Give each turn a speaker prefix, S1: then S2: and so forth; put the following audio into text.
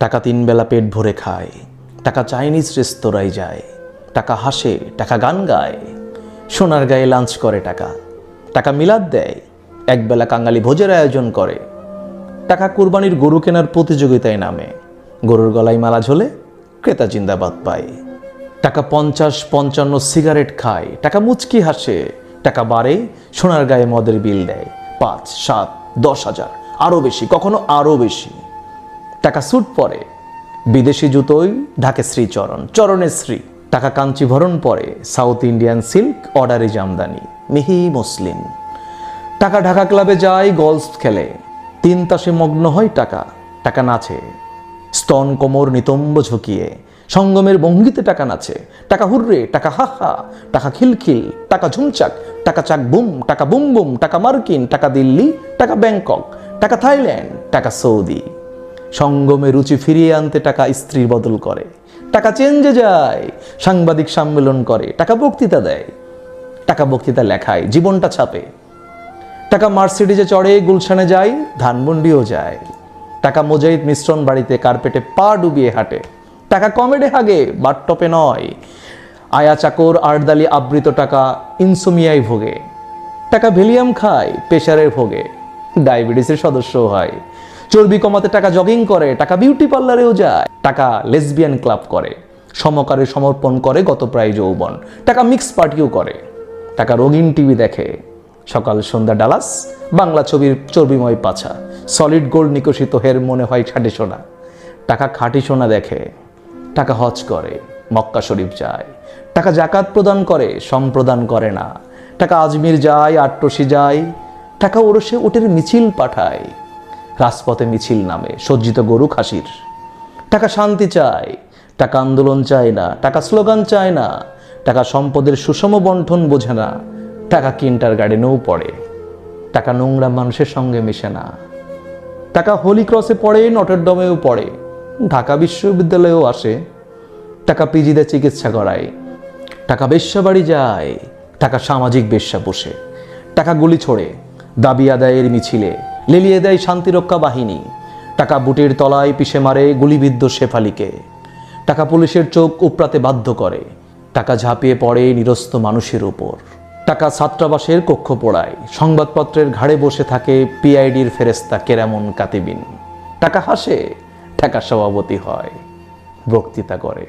S1: টাকা 3 বেলা পেট ভরে খায়, টাকা চাইনিজ রেস্তোরাঁয় যায়, টাকা হাসে, টাকা গান গায়, সোনার গায়ে লাঞ্চ করে টাকা, টাকা মিলাদ দেয়, একবেলা কাঙালি ভোজের আয়োজন করে, টাকা কুরবানির গরু কেনার প্রতিযোগিতায় নামে, গরুর গলায় মালা ঝোলে, ক্রেতা জিন্দাবাদ পায়। টাকা 50-55 সিগারেট খায়, টাকা মুচকি হাসে, টাকা বাড়ে, সোনার গায়ে মদের বিল দেয়, 5, 7, 10 হাজার, আরও বেশি, কখনো আরও বেশি। টাকা স্যুট পরে, বিদেশি জুতোই ঢাকে শ্রীচরণ, চরণে শ্রী। টাকা কাঞ্চিভরণ পরে, সাউথ ইন্ডিয়ান সিল্ক অর্ডারি জামদানি, মিহি মুসলিম। টাকা ঢাকা ক্লাবে যায়, গলফ খেলে, 3 তাসে মগ্ন হয় টাকা, টাকা নাচে, স্তন কোমর নিতম্ব ঝুঁকিয়ে, সঙ্গমের ভঙ্গিতে টাকা নাচে, টাকা হুররে, টাকা হা হা, টাকা খিলখিল, টাকা ঝুমচাক, টাকা চাক বুম, টাকা বুম বুম, টাকা মার্কিন, টাকা দিল্লি, টাকা ব্যাংকক, টাকা থাইল্যান্ড, টাকা সৌদি। সঙ্গমে রুচি ফিরিয়ে আনতে টাকা স্ত্রীর বদল করে, টাকা চেঞ্জে যায়, সাংবাদিক সম্মেলন করে, টাকা বক্তৃতা দেয়, টাকা বক্তৃতা লেখায়, জীবনটা ছাপে। টাকা মার্সিডিজে চড়ে গুলশানে যায়, ধানমন্ডিও যায়। টাকা মোজাইদ মিশ্রণ বাড়িতে কার্পেটে পা ডুবিয়ে হাঁটে, টাকা কমেডে হাগে, বাথটপে নয়। আয়া চাকর আর্দালি আবৃত টাকা ইনসোমিয়ায় ভোগে, টাকা ভ্যালিয়াম খায়, প্রেশারের ভোগে, ডায়াবেটিসের সদস্য হয়। চর্বি কমাতে টাকা জগিং করে, টাকা বিউটি পার্লারেও যায়, টাকা লেসবিয়ান ক্লাব করে, সমকারে সমর্পণ করে গত প্রায় যৌবন, টাকা মিক্স পার্টিও করে। টাকা রঙিন টিভি দেখে, সকাল সন্ধ্যা ডালাস, বাংলা ছবির চর্বিময় পাছা, সলিড গোল্ড নিকশিত হের মনে হয় খাঁটি সোনা। টাকা খাঁটি সোনা দেখে, টাকা হজ করে, মক্কা শরীফ যায়, টাকা জাকাত প্রদান করে, সম্প্রদান করে না। টাকা আজমির যায়, আট্টসি যায়, টাকা ওরসে উটের মিছিল পাঠায়, রাজপথে মিছিল নামে সজ্জিত গরু খাসির। টাকা শান্তি চায়, টাকা আন্দোলন চায় না, টাকা স্লোগান চায় না, টাকা সম্পদের সুষম বন্টন বোঝে না, টাকা কিন্টার গার্ডেনেও পড়ে, টাকা নোংরা মানুষের সঙ্গে মেশে না। টাকা হোলি ক্রসে পড়ে, নটরডেমেও পড়ে, ঢাকা বিশ্ববিদ্যালয়েও আসে, টাকা পিজিতে চিকিৎসা করায়, টাকা বেশ্যাবাড়ি যায়, টাকা সামাজিক বেশ্যা বসে, টাকা গুলি ছোড়ে, দাবি আদায়ের মিছিলে, লেলিয়ে দেয় শান্তিরক্ষা বাহিনী, টাকা বুটের তলায় পিষে মারে গুলিবিদ্ধ শেফালিকে, টাকা পুলিশের চোখ উপড়াতে বাধ্য করে, টাকা ঝাঁপিয়ে পড়ে নিরস্ত মানুষের উপর, টাকা ছাত্রাবাসের কক্ষ পোড়ায়, সংবাদপত্রের ঘাড়ে বসে থাকে পিআইডির ফেরেস্তা কেরামন কাতিবিন। টাকা হাসে, টাকা সভাপতি হয়, বক্তৃতা করে।